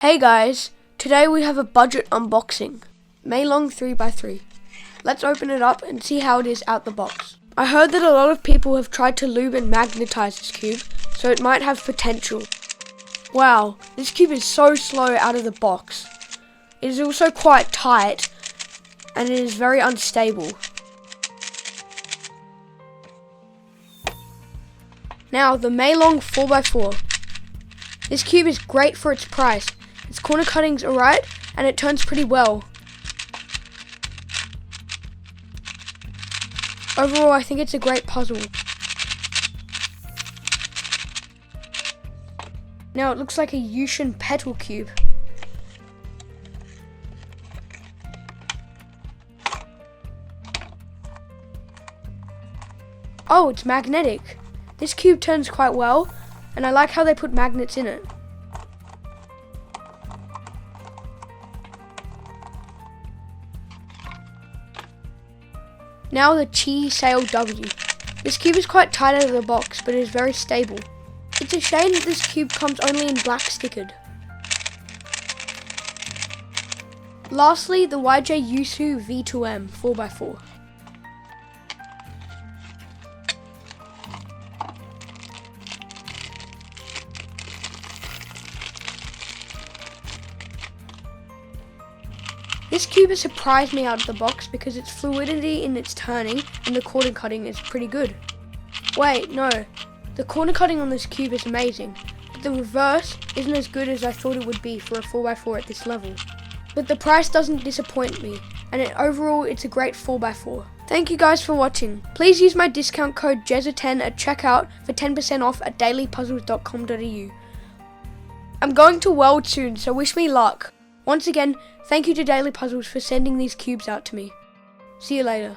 Hey guys, today we have a budget unboxing. Meilong 3x3. Let's open it up and see how it is out the box. I heard that a lot of people have tried to lube and magnetize this cube, so it might have potential. Wow, this cube is so slow out of the box. It is also quite tight, and it is very unstable. Now, the Meilong 4x4. This cube is great for its price. Its corner cutting's alright, and it turns pretty well. Overall, I think it's a great puzzle. Now it looks like a Yuxin petal cube. Oh, it's magnetic. This cube turns quite well, and I like how they put magnets in it. Now the Qiyi Sail W. This cube is quite tight out of the box, but it is very stable. It's a shame that this cube comes only in black stickered. Lastly, the Yusu V2 M 4x4. This cube has surprised me out of the box because its fluidity in its turning and the corner cutting is pretty good. Wait, no. The corner cutting on this cube is amazing, but the reverse isn't as good as I thought it would be for a 4x4 at this level. But the price doesn't disappoint me, and overall it's a great 4x4. Thank you guys for watching. Please use my discount code JEZZA10 at checkout for 10% off at dailypuzzles.com.au. I'm going to World soon, so wish me luck. Once again, thank you to Daily Puzzles for sending these cubes out to me. See you later.